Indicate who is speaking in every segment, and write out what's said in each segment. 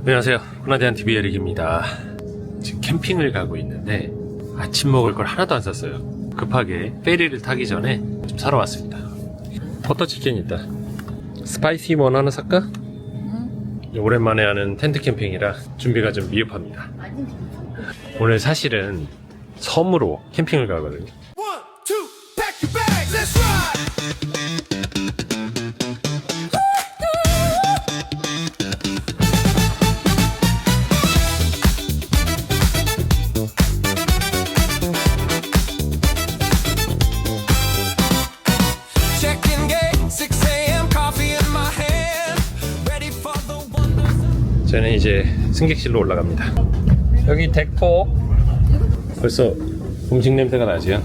Speaker 1: 안녕하세요. 호나대한 TV 에릭입니다. 지금 캠핑을 가고 있는데 아침 먹을 걸 하나도 안 샀어요. 급하게 페리를 타기 전에 좀 사러 왔습니다. 버터치킨 있다. 스파이시 원 하나 살까? 오랜만에 하는 텐트 캠핑이라 준비가 좀 미흡합니다. 오늘 사실은 섬으로 캠핑을 가거든요. 저는 이제 승객실로 올라갑니다. 여기 덱포 벌써 음식 냄새가 나지요?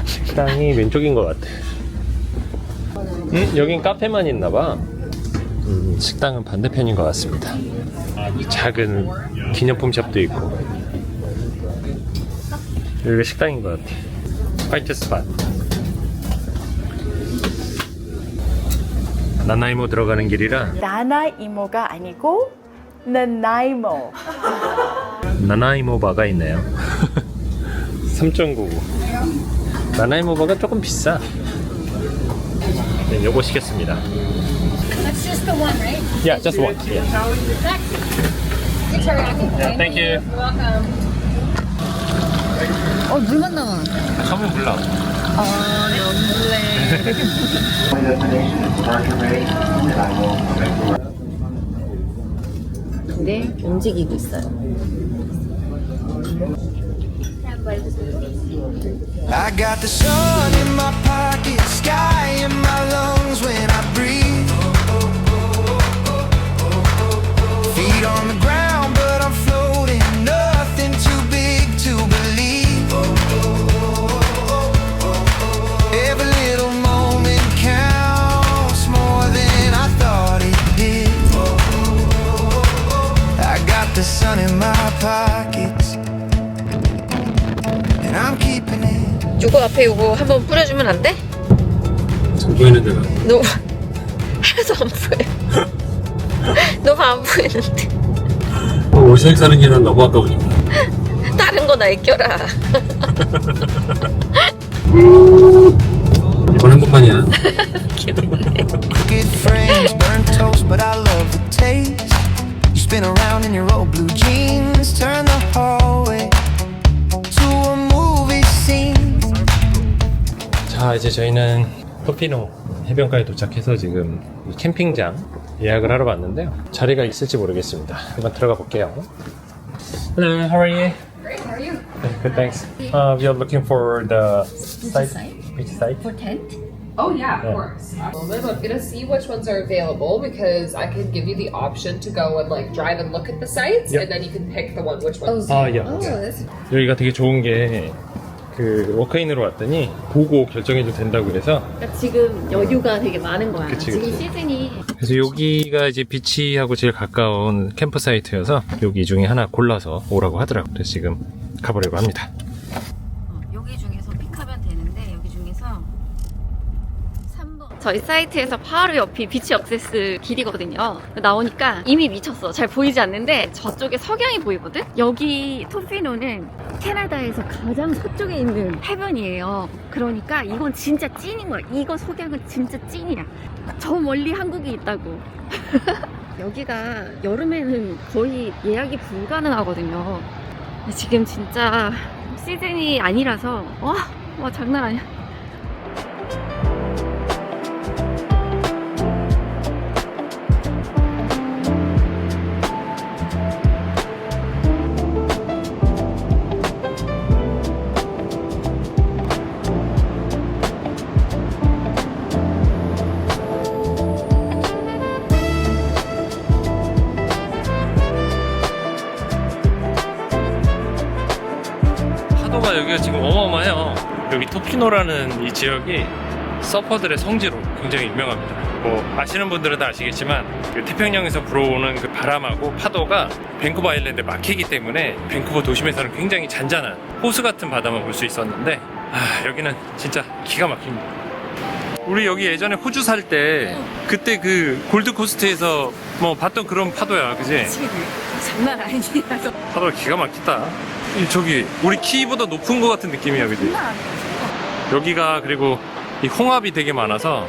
Speaker 1: 식당이 왼쪽인 것 같아. 여긴 카페만 있나봐. 식당은 반대편인 것 같습니다. 작은 기념품 샵도 있고. 여기가 식당인 것 같아. 화이트 스팟. 나나이모 들어가는 길이라.
Speaker 2: 나나이모가 아니고 나나이모.
Speaker 1: 나나이모 바가 있네요. 3.99. 나나이모 바가 조금 비싸. 네, 요거 시켰습니다.
Speaker 3: That's just the one, right?
Speaker 1: Yeah, just one. Yeah. Yeah, thank you.
Speaker 3: You're welcome. 물만 나와.
Speaker 1: 처음에 몰라.
Speaker 3: 근데 움직이고 있어요.
Speaker 4: I got the sun in my pocket, sky in my lungs when I breathe. Feet on the ground, but I'm floating, nothing too big to believe. Every little moment counts more than I thought it did. I got the sun in my pockets, and I'm keeping it.
Speaker 3: 요거 앞에 요거 한번 뿌려주면 안 돼?
Speaker 1: 잘 보이는 데가.
Speaker 3: 너무 하나도 안 보여. 너무 안 보이는데.
Speaker 1: 오색 사는 길은 너무 아까우니까.
Speaker 3: 다른 거 날껴라.
Speaker 1: 이번 행복하냐?
Speaker 4: Good frames, burnt toast, but I love the taste. You spin around in your old blue jeans, turn the hallway to a movie scene.
Speaker 1: 자, 이제 저희는 토피노 해변가에 도착해서 지금 이 캠핑장 예약을 하러 왔는데요. 자리가 있을지 모르겠습니다. 한번 들어가 볼게요. Hello, how are you?
Speaker 5: Great, how are you?
Speaker 1: Good, thanks. We are looking for the site. Beach site?
Speaker 5: For tent? Oh yeah, of course. I'm gonna see which ones are available because I can give you the option to go and like drive and look at the sites,
Speaker 1: Yep.
Speaker 5: and then you can pick the one which one.
Speaker 1: 아, 예.
Speaker 3: that's...
Speaker 1: 여기가 되게 좋은 게 그 워크인으로 왔더니 보고 결정해도 된다고 그래서.
Speaker 3: 그러니까 지금 여유가 되게 많은 거야.
Speaker 1: 그치,
Speaker 3: 지금
Speaker 1: 그치.
Speaker 3: 시즌이.
Speaker 1: 그래서 여기가 이제 비치하고 제일 가까운 캠프 사이트여서 여기 중에 하나 골라서 오라고 하더라고요. 그래서 지금 가보려고 합니다.
Speaker 3: 여기 중에서 픽하면 되는데 여기 중에서 3번. 저희 사이트에서 바로 옆이 비치 억세스 길이거든요. 나오니까 이미 미쳤어. 잘 보이지 않는데 저쪽에 석양이 보이거든? 여기 토피노는 캐나다에서 가장 서쪽에 있는 해변이에요. 그러니까 이건 진짜 찐인 거야. 이거 석양은 진짜 찐이야. 저 멀리 한국이 있다고. 여기가 여름에는 거의 예약이 불가능하거든요. 지금 진짜 시즌이 아니라서 와 장난 아니야.
Speaker 1: 파도가 여기가 지금 어마어마해요. 여기 토키노라는 이 지역이 서퍼들의 성지로 굉장히 유명합니다. 뭐 아시는 분들은 다 아시겠지만 그 태평양에서 불어오는 그 바람하고 파도가 밴쿠버 아일랜드에 막히기 때문에 밴쿠버 도심에서는 굉장히 잔잔한 호수 같은 바다만 볼 수 있었는데 여기는 진짜 기가 막힙니다. 우리 여기 예전에 호주 살 때 그때 그 골드코스트에서 뭐 봤던 그런 파도야, 그지?
Speaker 3: 장난 아니라서.
Speaker 1: 파도가 기가 막히다. 저기 우리 키보다 높은 것 같은 느낌이야, 그지? 여기가 그리고 이 홍합이 되게 많아서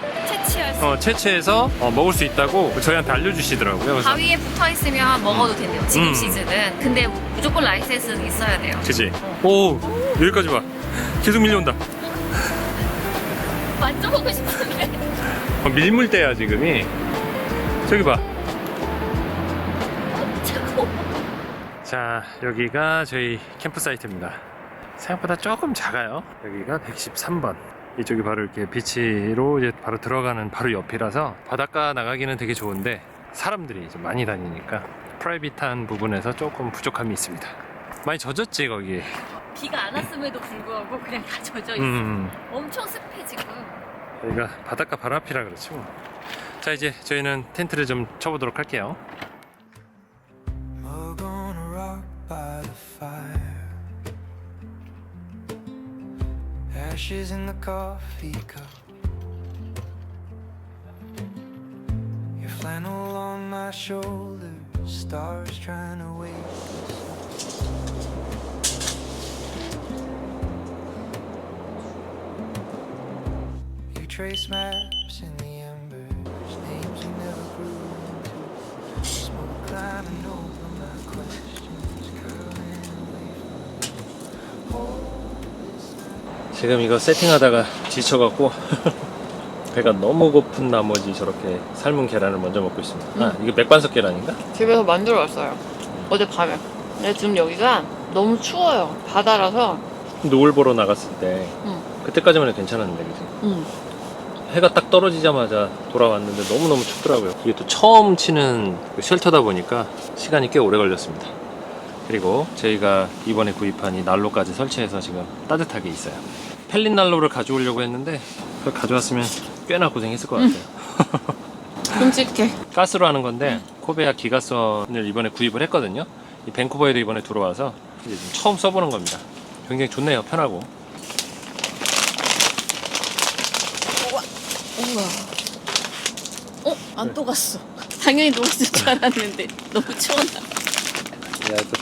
Speaker 1: 채취해서 먹을 수 있다고 저희한테 알려주시더라고요. 그래서
Speaker 3: 바위에 붙어 있으면 먹어도 된대요. 지금 시즌은. 근데 무조건 라이센스는 있어야 돼요.
Speaker 1: 그지? 오, 여기까지 봐. 계속 밀려온다.
Speaker 3: 만져보고 싶은데.
Speaker 1: 밀물대야 지금이. 저기 봐.
Speaker 3: 차가워.
Speaker 1: 자, 여기가 저희 캠프 사이트입니다. 생각보다 조금 작아요. 여기가 113번. 이쪽이 바로 이렇게 비치로 이제 바로 들어가는 바로 옆이라서 바닷가 나가기는 되게 좋은데 사람들이 좀 많이 다니니까 프라이빗한 부분에서 조금 부족함이 있습니다. 많이 젖었지 거기.
Speaker 3: 비가 안 왔음에도 불구하고 그냥 다 젖어 있어. 엄청 습해 지금.
Speaker 1: 여기가 바닷가 바로 앞이라 그렇지 뭐. 자, 이제 저희는 텐트를 좀 쳐보도록 할게요.
Speaker 4: We're gonna rock by the fire. Ashes in the coffee cup. Your flannel on my shoulders. Stars trying to wake us up. You trace maps in the embers. Names you never grew into. Smoke climbing over my questions. Curling away from me.
Speaker 1: 지금 이거 세팅하다가 지쳐갖고 배가 너무 고픈 나머지 저렇게 삶은 계란을 먼저 먹고 있습니다. 아, 이거 맥반석 계란인가?
Speaker 3: 집에서 만들어 왔어요. 어제 밤에. 근데 지금 여기가 너무 추워요. 바다라서.
Speaker 1: 노을 보러 나갔을 때 그때까지만 해도 괜찮았는데, 그지? 해가 딱 떨어지자마자 돌아왔는데 너무너무 춥더라고요. 이게 또 처음 치는 그 쉘터다 보니까 시간이 꽤 오래 걸렸습니다. 그리고 저희가 이번에 구입한 이 난로까지 설치해서 지금 따뜻하게 있어요. 펠린 난로를 가져오려고 했는데 그걸 가져왔으면 꽤나 고생했을 것 같아요.
Speaker 3: 끔찍해.
Speaker 1: 가스로 하는 건데 코베아 기가선을 이번에 구입을 했거든요. 이 밴쿠버에도 이번에 들어와서 이제 좀 처음 써보는 겁니다. 굉장히 좋네요. 편하고.
Speaker 3: 우와. 안 녹았어. 당연히 녹았을 줄 알았는데 너무 추웠나 봐.
Speaker 1: 야, 또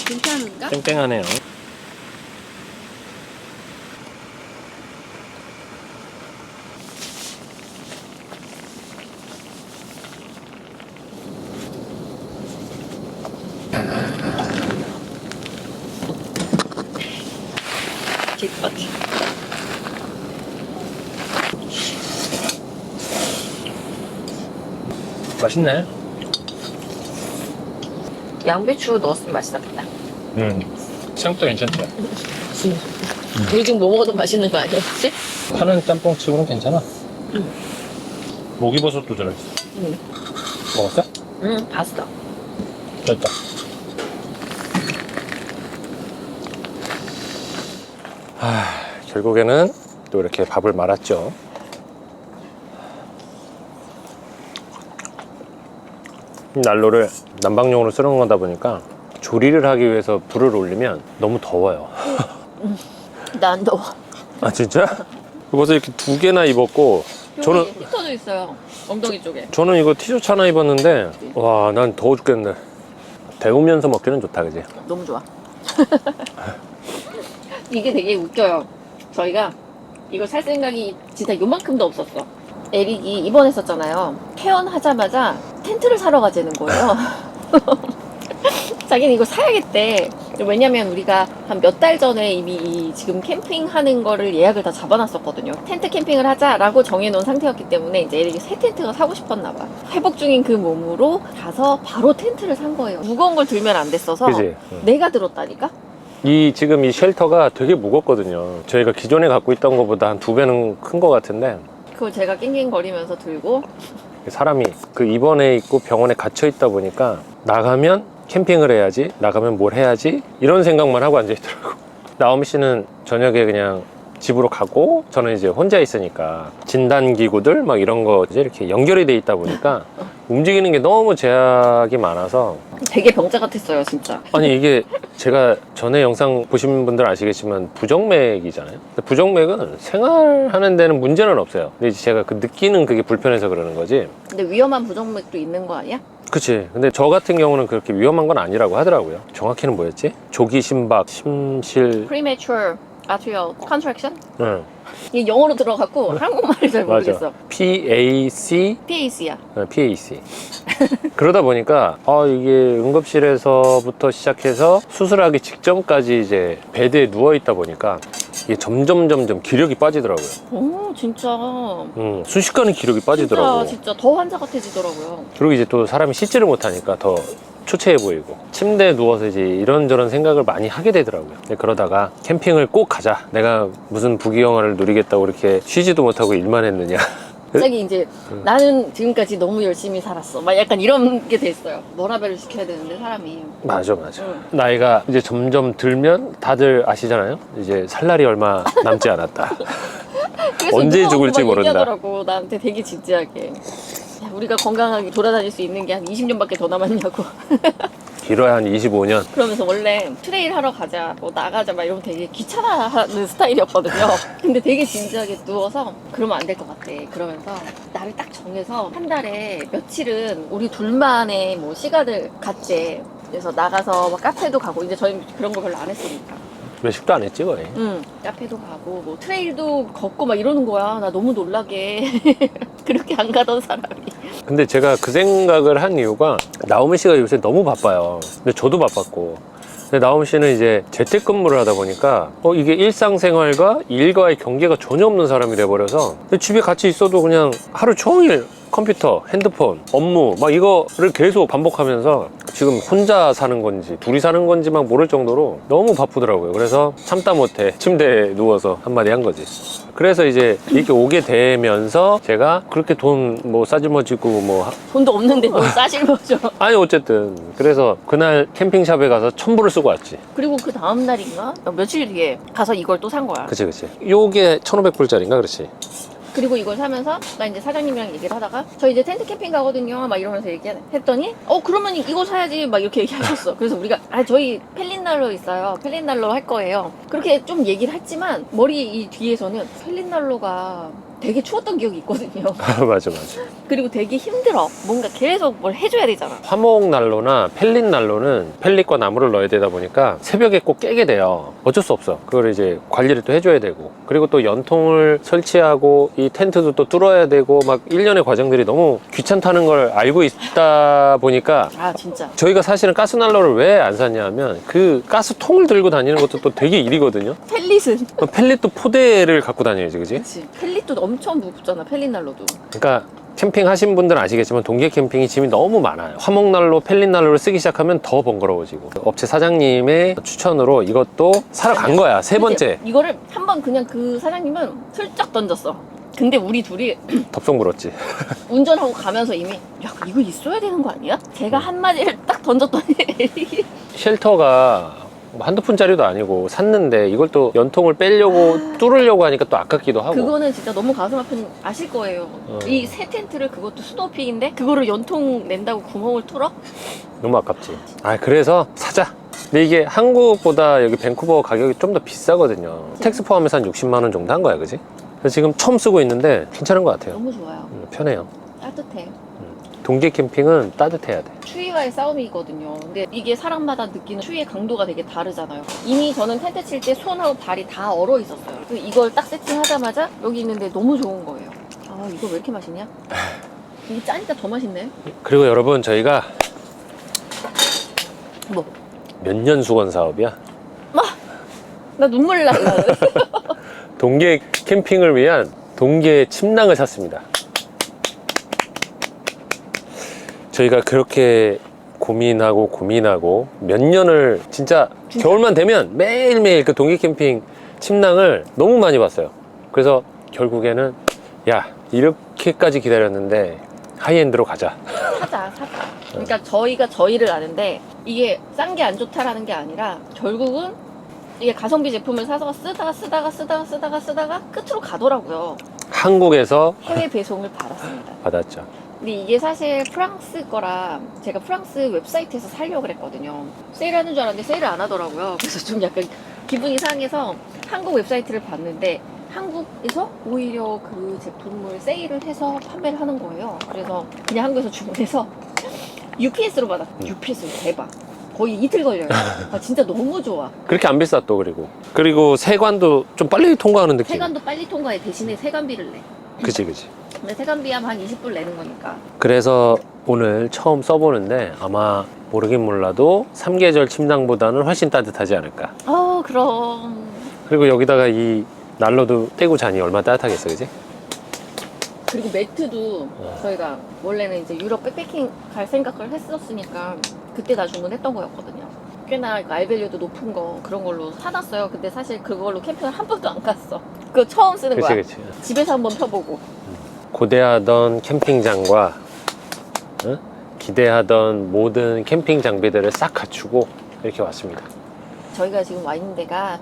Speaker 3: 괜찮은가?
Speaker 1: 땡땡하네요.
Speaker 3: 뒷바퀴.
Speaker 1: 맛있네.
Speaker 3: 양배추 넣었으면 맛있었겠다.
Speaker 1: 생각도 괜찮죠?
Speaker 3: 우리 지금 뭐 먹어도 맛있는 거 아니야, 혹시?
Speaker 1: 파는 짬뽕 치고는 괜찮아. 목이버섯도 들어있어. 먹었어?
Speaker 3: 응, 봤어.
Speaker 1: 됐다. 결국에는 또 이렇게 밥을 말았죠. 난로를 난방용으로 쓰는 거다 보니까 조리를 하기 위해서 불을 올리면 너무 더워요.
Speaker 3: 난 더워.
Speaker 1: 아, 진짜? 벌써 이렇게 두 개나 입었고, 저는
Speaker 3: 히터도 있어요. 엉덩이 쪽에.
Speaker 1: 저는 이거 티셔츠 하나 입었는데, 와, 난 더워 죽겠네. 데우면서 먹기는 좋다, 그지?
Speaker 3: 너무 좋아. 이게 되게 웃겨요. 저희가 이거 살 생각이 진짜 요만큼도 없었어. 에릭이 입원했었잖아요. 퇴원하자마자 텐트를 사러 가자는 거예요. 자기는 이거 사야겠대. 왜냐면 우리가 한 몇 달 전에 이미 지금 캠핑하는 거를 예약을 다 잡아놨었거든요. 텐트 캠핑을 하자라고 정해놓은 상태였기 때문에 이제 에릭이 새 텐트가 사고 싶었나 봐. 회복 중인 그 몸으로 가서 바로 텐트를 산 거예요. 무거운 걸 들면 안 됐어서
Speaker 1: 그지?
Speaker 3: 내가 들었다니까?
Speaker 1: 지금 이 쉘터가 되게 무겁거든요. 저희가 기존에 갖고 있던 것보다 한 2배는 큰 것 같은데,
Speaker 3: 그걸 제가 낑낑거리면서 들고
Speaker 1: 사람이 그 입원해 있고 병원에 갇혀 있다 보니까 나가면 캠핑을 해야지, 나가면 뭘 해야지, 이런 생각만 하고 앉아 있더라고. 나오미 씨는 저녁에 그냥 집으로 가고 저는 이제 혼자 있으니까 진단기구들 막 이런 거 이제 이렇게 연결이 돼 있다 보니까 움직이는 게 너무 제약이 많아서
Speaker 3: 되게 병자 같았어요, 진짜.
Speaker 1: 아니 이게 제가 전에 영상 보신 분들 아시겠지만 부정맥이잖아요. 근데 부정맥은 생활하는 데는 문제는 없어요. 근데 이제 제가 그 느끼는 그게 불편해서 그러는 거지.
Speaker 3: 근데 위험한 부정맥도 있는 거 아니야?
Speaker 1: 그치. 근데 저 같은 경우는 그렇게 위험한 건 아니라고 하더라고요. 정확히는 뭐였지? 조기 심박, 심실.
Speaker 3: Premature atrial contraction?
Speaker 1: 응,
Speaker 3: 이게 영어로 들어갔고 한국말을 잘 모르겠어.
Speaker 1: 맞아. PAC,
Speaker 3: PAC야.
Speaker 1: PAC. 그러다 보니까 이게 응급실에서부터 시작해서 수술하기 직전까지 이제 베드에 누워 있다 보니까 이게 점점 기력이 빠지더라고요.
Speaker 3: 오, 진짜.
Speaker 1: 순식간에 기력이 빠지더라고.
Speaker 3: 진짜 더 환자 같아지더라고요.
Speaker 1: 그리고 이제 또 사람이 씻지를 못하니까 더 초췌해 보이고 침대에 누워서 이제 이런저런 생각을 많이 하게 되더라고요. 그러다가 캠핑을 꼭 가자. 내가 무슨 부귀영화를 누리겠다고 이렇게 쉬지도 못하고 일만 했느냐.
Speaker 3: 갑자기 이제 나는 지금까지 너무 열심히 살았어. 막 약간 이런 게 됐어요. 워라밸을 지켜야 되는데 사람이.
Speaker 1: 맞아. 나이가 이제 점점 들면 다들 아시잖아요. 이제 살 날이 얼마 남지 않았다.
Speaker 3: 그래서
Speaker 1: 언제
Speaker 3: 누가
Speaker 1: 죽을지
Speaker 3: 막
Speaker 1: 모른다.
Speaker 3: 얘기하더라고, 나한테 되게 진지하게. 야, 우리가 건강하게 돌아다닐 수 있는 게 한 20년밖에 더 남았냐고.
Speaker 1: 길어야 한 25년.
Speaker 3: 그러면서 원래 트레일 하러 가자, 뭐 나가자 막 이러면 되게 귀찮아하는 스타일이었거든요. 근데 되게 진지하게 누워서 그러면 안 될 것 같아. 그러면서 나를 딱 정해서 한 달에 며칠은 우리 둘만의 뭐 시간을 갖재. 그래서 나가서 막 카페도 가고, 이제 저희 그런 거 별로 안 했으니까.
Speaker 1: 외식도 안 했지 거의.
Speaker 3: 카페도 가고 뭐 트레일도 걷고 막 이러는 거야. 나 너무 놀라게. 그렇게 안 가던 사람이.
Speaker 1: 근데 제가 그 생각을 한 이유가 나오미 씨가 요새 너무 바빠요. 근데 저도 바빴고. 근데 나오미 씨는 이제 재택근무를 하다 보니까 이게 일상생활과 일과의 경계가 전혀 없는 사람이 돼버려서 집에 같이 있어도 그냥 하루 종일 컴퓨터, 핸드폰, 업무 막 이거를 계속 반복하면서 지금 혼자 사는 건지 둘이 사는 건지 막 모를 정도로 너무 바쁘더라고요. 그래서 참다 못해 침대에 누워서 한마디 한 거지. 그래서 이제 이렇게 오게 되면서 제가 그렇게 돈 뭐 싸질머지고 뭐
Speaker 3: 돈도 없는데 돈 싸실 거죠.
Speaker 1: 아니 어쨌든 그래서 그날 캠핑샵에 가서 1,000불을 쓰고 왔지.
Speaker 3: 그리고 그 다음 날인가 며칠 뒤에 가서 이걸 또 산 거야.
Speaker 1: 그치 요게 1,500불짜리인가 그렇지.
Speaker 3: 그리고 이걸 사면서 나 이제 사장님이랑 얘기를 하다가 저 이제 텐트 캠핑 가거든요 막 이러면서 얘기했더니 그러면 이거 사야지 막 이렇게 얘기하셨어. 그래서 우리가 저희 펠린날로 있어요, 펠린날로 할 거예요, 그렇게 좀 얘기를 했지만 머리 이 뒤에서는 펠린날로가 되게 추웠던 기억이 있거든요.
Speaker 1: 맞아.
Speaker 3: 그리고 되게 힘들어. 뭔가 계속 뭘 해줘야 되잖아.
Speaker 1: 화목난로나 펠릿난로는 펠릿과 나무를 넣어야 되다 보니까 새벽에 꼭 깨게 돼요. 어쩔 수 없어. 그걸 이제 관리를 또 해줘야 되고, 그리고 또 연통을 설치하고 이 텐트도 또 뚫어야 되고 막 일련의 과정들이 너무 귀찮다는 걸 알고 있다 보니까
Speaker 3: 진짜
Speaker 1: 저희가 사실은 가스난로를 왜 안 샀냐면 그 가스통을 들고 다니는 것도 또 되게 일이거든요.
Speaker 3: 펠릿은
Speaker 1: 펠릿도 포대를 갖고 다녀야지, 그지?
Speaker 3: 그치. 펠릿도 엄청 무겁잖아, 펠릿난로도.
Speaker 1: 그러니까 캠핑 하신 분들은 아시겠지만 동계 캠핑이 짐이 너무 많아요. 화목난로, 펠릿난로를 쓰기 시작하면 더 번거로워지고, 업체 사장님의 추천으로 이것도 사러 간 거야. 세 번째.
Speaker 3: 이거를 한번 그냥 그 사장님은 슬쩍 던졌어. 근데 우리 둘이
Speaker 1: 덥석 물었지.
Speaker 3: 운전하고 가면서 이미 야 이거 있어야 되는 거 아니야? 제가 한마디를 딱 던졌더니
Speaker 1: 쉘터가 뭐 한두 푼짜리도 아니고 샀는데 이걸 또 연통을 빼려고 뚫으려고 하니까 또 아깝기도 하고.
Speaker 3: 그거는 진짜 너무 가슴 아픈, 아실 거예요. 이 새 텐트를, 그것도 스노우픽인데 그거를 연통 낸다고 구멍을 뚫어?
Speaker 1: 너무 아깝지. 그래서 사자. 근데 이게 한국보다 여기 밴쿠버 가격이 좀 더 비싸거든요. 텍스 포함해서 한 60만 원 정도 한 거야, 그지? 그래서 지금 처음 쓰고 있는데 괜찮은 것 같아요.
Speaker 3: 너무 좋아요.
Speaker 1: 편해요.
Speaker 3: 따뜻해.
Speaker 1: 동계 캠핑은 따뜻해야 돼.
Speaker 3: 추위와의 싸움이거든요. 근데 이게 사람마다 느끼는 추위의 강도가 되게 다르잖아요. 이미 저는 텐트 칠 때 손하고 발이 다 얼어 있었어요. 그래서 이걸 딱 세팅하자마자 여기 있는데 너무 좋은 거예요. 이거 왜 이렇게 맛있냐? 이게 짜니까 더 맛있네.
Speaker 1: 그리고 여러분, 저희가
Speaker 3: 뭐?
Speaker 1: 몇 년 수건 사업이야?
Speaker 3: 나 눈물 날라.
Speaker 1: 동계 캠핑을 위한 동계 침낭을 샀습니다. 저희가 그렇게 고민하고 몇 년을 진짜 겨울만 되면 매일매일 그 동계 캠핑 침낭을 너무 많이 봤어요. 그래서 결국에는 야, 이렇게까지 기다렸는데 하이엔드로 가자.
Speaker 3: 사자. 그러니까 저희가 저희를 아는데 이게 싼 게 안 좋다라는 게 아니라 결국은 이게 가성비 제품을 사서 쓰다가 끝으로 가더라고요.
Speaker 1: 한국에서
Speaker 3: 해외 배송을 받았습니다.
Speaker 1: 받았죠.
Speaker 3: 근데 이게 사실 프랑스 거라 제가 프랑스 웹사이트에서 사려고 그랬거든요. 세일하는 줄 알았는데 세일을 안 하더라고요. 그래서 좀 약간 기분이 상해서 한국 웹사이트를 봤는데 한국에서 오히려 그 제품을 세일을 해서 판매를 하는 거예요. 그래서 그냥 한국에서 주문해서 UPS로 받았어요. UPS로 대박. 거의 이틀 걸려요. 아, 진짜 너무 좋아.
Speaker 1: 그렇게 안 비싸 또 그리고 세관도 좀 빨리 통과하는 느낌.
Speaker 3: 세관도 빨리 통과해. 대신에 세관비를 내.
Speaker 1: 그치.
Speaker 3: 근데 세관비 하면 한 20불 내는 거니까.
Speaker 1: 그래서 오늘 처음 써보는데 아마 모르긴 몰라도 3계절 침낭보다는 훨씬 따뜻하지 않을까.
Speaker 3: 그럼.
Speaker 1: 그리고 여기다가 이 난로도 떼고 자니 얼마나 따뜻하겠어, 그지?
Speaker 3: 그리고 매트도 저희가 원래는 이제 유럽 백패킹 갈 생각을 했었으니까 그때 다 주문했던 거였거든요. 꽤나 알밸류도 높은 거 그런 걸로 사놨어요. 근데 사실 그걸로 캠핑을 한 번도 안 갔어. 그거 처음 쓰는 거야.
Speaker 1: 그치.
Speaker 3: 집에서 한번 펴보고.
Speaker 1: 고대하던 캠핑장과 기대하던 모든 캠핑 장비들을 싹 갖추고 이렇게 왔습니다.
Speaker 3: 저희가 지금 와 있는 데가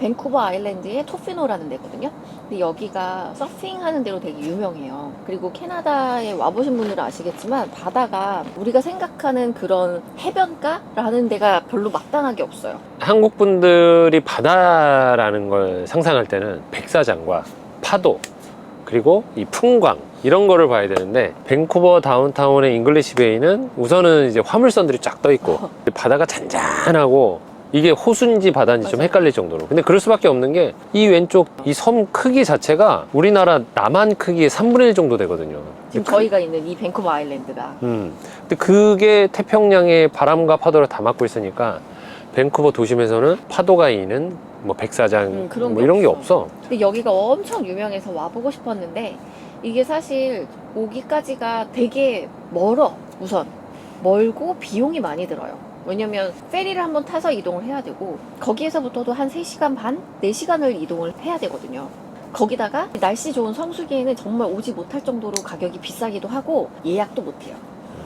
Speaker 3: 밴쿠버 아일랜드의 토피노라는 데거든요. 근데 여기가 서핑하는 데로 되게 유명해요. 그리고 캐나다에 와보신 분들은 아시겠지만 바다가 우리가 생각하는 그런 해변가라는 데가 별로 마땅하게 없어요.
Speaker 1: 한국 분들이 바다라는 걸 상상할 때는 백사장과 파도 그리고 이 풍광 이런 거를 봐야 되는데 밴쿠버 다운타운의 잉글리시 베이는 우선은 이제 화물선들이 쫙 떠 있고 바다가 잔잔하고 이게 호수인지 바다인지 좀
Speaker 3: 맞아요.
Speaker 1: 헷갈릴 정도로. 근데 그럴 수밖에 없는 게 이 왼쪽 이 섬 크기 자체가 우리나라 남한 크기의 3분의 1 정도 되거든요.
Speaker 3: 지금 저희가 있는 이 밴쿠버 아일랜드가.
Speaker 1: 근데 그게 태평양의 바람과 파도를 다 막고 있으니까 밴쿠버 도심에서는 파도가 이는 뭐 백사장
Speaker 3: 그런
Speaker 1: 뭐
Speaker 3: 게
Speaker 1: 이런 게
Speaker 3: 없어.
Speaker 1: 없어.
Speaker 3: 근데 여기가 엄청 유명해서 와보고 싶었는데 이게 사실 오기까지가 되게 멀어. 우선 멀고 비용이 많이 들어요. 왜냐면 페리를 한번 타서 이동을 해야 되고 거기에서부터도 한 3시간 반? 4시간을 이동을 해야 되거든요. 거기다가 날씨 좋은 성수기에는 정말 오지 못할 정도로 가격이 비싸기도 하고 예약도 못해요.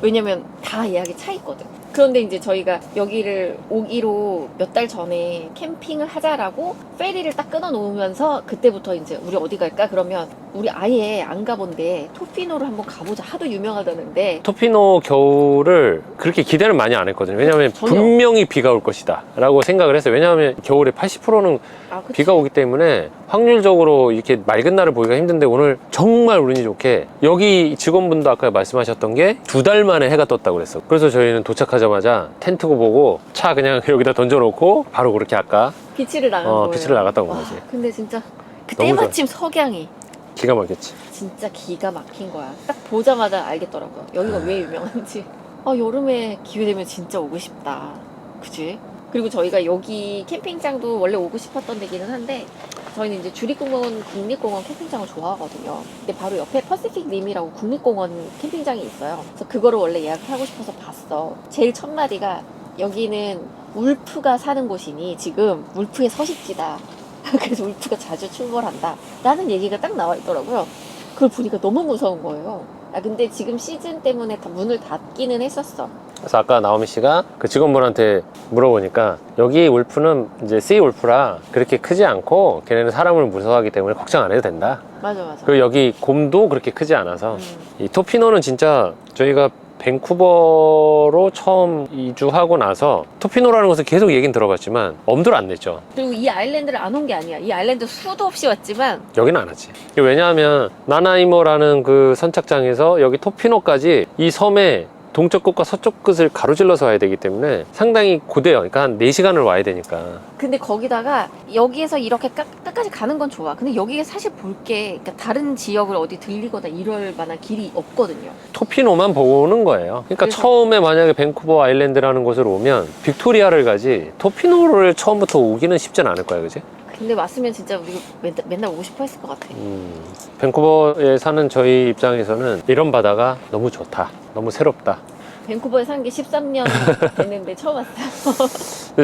Speaker 3: 왜냐면 다 예약이 차 있거든. 그런데 이제 저희가 여기를 오기로 몇 달 전에 캠핑을 하자라고 페리를 딱 끊어 놓으면서 그때부터 이제 우리 어디 갈까? 그러면 우리 아예 안 가본데 토피노를 한번 가보자. 하도 유명하다는데
Speaker 1: 토피노 겨울을 그렇게 기대는 많이 안 했거든요. 왜냐하면
Speaker 3: 전혀.
Speaker 1: 분명히 비가 올 것이다 라고 생각을 했어요. 왜냐하면 겨울에 80%는
Speaker 3: 그치?
Speaker 1: 비가 오기 때문에 확률적으로 이렇게 맑은 날을 보기가 힘든데 오늘 정말 운이 좋게 여기 직원분도 아까 말씀하셨던 게 2달 만에 해가 떴다고 그랬어. 그래서 저희는 도착하자마자 텐트고 보고 차 그냥 여기다 던져놓고 바로 그렇게 아까
Speaker 3: 비치를 나간 거예요.
Speaker 1: 비치를 나갔다 온
Speaker 3: 와,
Speaker 1: 거지.
Speaker 3: 근데 진짜 그
Speaker 1: 너무
Speaker 3: 때마침 석양이
Speaker 1: 기가 막혔지.
Speaker 3: 진짜 기가 막힌 거야. 딱 보자마자 알겠더라고요. 여기가 왜 유명한지. 여름에 기회 되면 진짜 오고 싶다. 그치? 그리고 저희가 여기 캠핑장도 원래 오고 싶었던 데기는 한데 저희는 이제 주립공원 국립공원 캠핑장을 좋아하거든요. 근데 바로 옆에 퍼시픽 림이라고 국립공원 캠핑장이 있어요. 그래서 그거를 원래 예약을 하고 싶어서 봤어. 제일 첫 마디가 여기는 울프가 사는 곳이니 지금 울프의 서식지다. 그래서 울프가 자주 출몰한다 라는 얘기가 딱 나와 있더라고요. 그걸 보니까 너무 무서운 거예요. 근데 지금 시즌 때문에 다 문을 닫기는 했었어.
Speaker 1: 그래서 아까 나오미 씨가 그 직원분한테 물어보니까 여기 울프는 이제 씨 울프라 그렇게 크지 않고 걔네는 사람을 무서워하기 때문에 걱정 안 해도 된다.
Speaker 3: 맞아.
Speaker 1: 그리고 여기 곰도 그렇게 크지 않아서 이 토피노는 진짜 저희가 밴쿠버로 처음 이주하고 나서 토피노라는 곳은 계속 얘기는 들어봤지만 엄두를 안 냈죠.
Speaker 3: 그리고 이 아일랜드를 안 온 게 아니야. 이 아일랜드 수도 없이 왔지만
Speaker 1: 여기는 안 하지. 왜냐하면 나나이모라는 그 선착장에서 여기 토피노까지 이 섬의 동쪽 끝과 서쪽 끝을 가로질러서 와야 되기 때문에 상당히 고대요. 그러니까 한 4시간을 와야 되니까.
Speaker 3: 근데 거기다가 여기에서 이렇게 끝까지 가는 건 좋아. 근데 여기에 사실 볼 게 그러니까 다른 지역을 어디 들리거나 이럴 만한 길이 없거든요.
Speaker 1: 토피노만 보고 오는 거예요. 그러니까
Speaker 3: 그래서-
Speaker 1: 처음에 만약에 밴쿠버 아일랜드라는 곳을 오면 빅토리아를 가지 토피노를 처음부터 오기는 쉽진 않을 거야, 그지?
Speaker 3: 근데 왔으면 진짜 우리 맨날 오고 싶어 했을 것 같아.
Speaker 1: 밴쿠버에 사는 저희 입장에서는 이런 바다가 너무 좋다. 너무 새롭다.
Speaker 3: 밴쿠버에 산 게 13년 됐는데 처음 왔어요.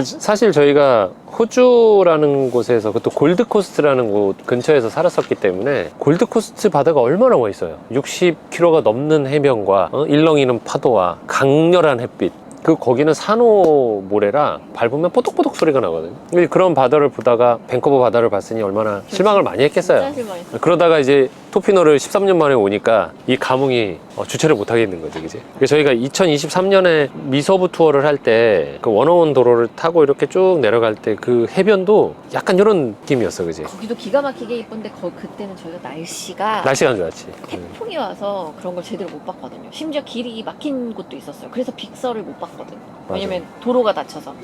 Speaker 1: 사실 저희가 호주라는 곳에서 또 골드코스트라는 곳 근처에서 살았었기 때문에 골드코스트 바다가 얼마나 멋있어요. 60km가 넘는 해변과 일렁이는 파도와 강렬한 햇빛, 거기는 산호 모래라 밟으면 뽀독뽀독 소리가 나거든요. 근데 그런 바다를 보다가 밴쿠버 바다를 봤으니 얼마나 실망을 많이 했겠어요.
Speaker 3: 진짜 실망했어.
Speaker 1: 그러다가 이제 토피노를 13년 만에 오니까 이 감흥이 주체를 못 하겠는 거죠, 그지? 그래서 저희가 2023년에 미서부 투어를 할 때 그 원어원 도로를 타고 이렇게 쭉 내려갈 때 그 해변도 약간 이런 느낌이었어, 그지?
Speaker 3: 거기도 기가 막히게 이쁜데 그때는 저희가 날씨가
Speaker 1: 날씨가 안 좋았지.
Speaker 3: 태풍이 와서 그런 걸 제대로 못 봤거든요. 심지어 길이 막힌 곳도 있었어요. 그래서 빅서를 못 봤거든요. 왜냐면 도로가 닫혀서.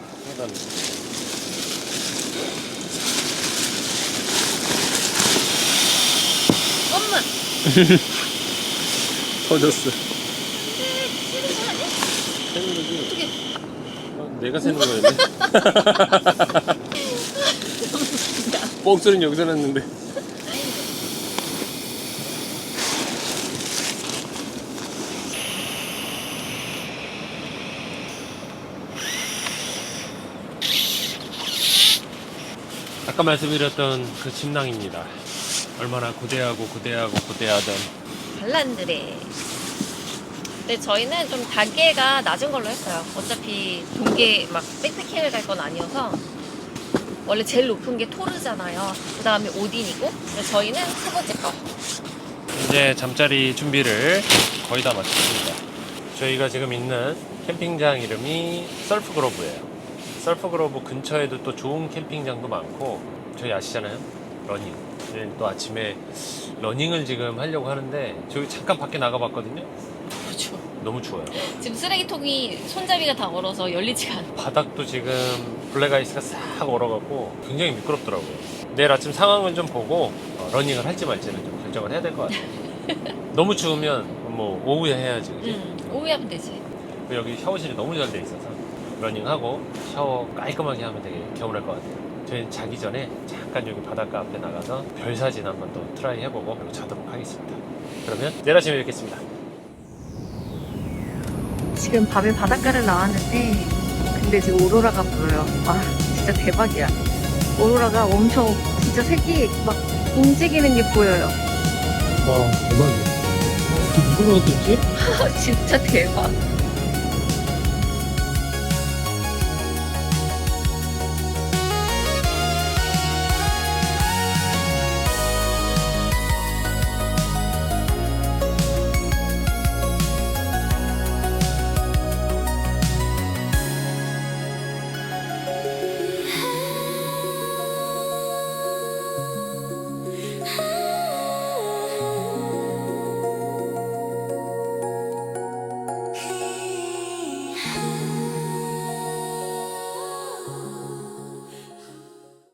Speaker 3: 엄마!
Speaker 1: 터졌어.
Speaker 3: 어떻게?
Speaker 1: 내가 새는 거였네. 뽕소리는 여기서 났는데. 아까 말씀드렸던 그 침낭입니다. 얼마나 고대하던
Speaker 3: 발란드레. 근데 저희는 좀 단계가 낮은 걸로 했어요. 어차피 동계 막 백패킹을 갈 건 아니어서 원래 제일 높은 게 토르잖아요. 그 다음에 오딘이고 근데 저희는 세 번째 거.
Speaker 1: 이제 잠자리 준비를 거의 다 마쳤습니다. 저희가 지금 있는 캠핑장 이름이 서프그로브예요. 서프그로브 근처에도 또 좋은 캠핑장도 많고 저희 아시잖아요? 러닝. 저희는 또 아침에 러닝을 지금 하려고 하는데 저기 잠깐 밖에 나가봤거든요.
Speaker 3: 그렇죠.
Speaker 1: 너무 추워요.
Speaker 3: 지금 쓰레기통이 손잡이가 다 얼어서 열리지가 않아요. 바닥도
Speaker 1: 지금 블랙아이스가 싹 얼어갖고 굉장히 미끄럽더라고요. 내일 아침 상황을 좀 보고 러닝을 할지 말지는 좀 결정을 해야 될 것 같아요. 너무 추우면 뭐 오후에 해야지, 그지?
Speaker 3: 오후에 하면 되지.
Speaker 1: 여기 샤워실이 너무 잘 돼 있어서 러닝하고 샤워 깔끔하게 하면 되게 개운할 것 같아요. 저희는 자기 전에 잠깐 여기 바닷가 앞에 나가서 별 사진 한번 또 트라이 해보고 그리고 자도록 하겠습니다. 그러면 내일 아침에 뵙겠습니다.
Speaker 3: 지금 밤에 바닷가를 나왔는데 근데 지금 오로라가 보여요. 와 진짜 대박이야. 오로라가 엄청 진짜 색이 막 움직이는 게 보여요.
Speaker 1: 와 대박이야. 이걸 어떻게?
Speaker 3: 진짜 대박.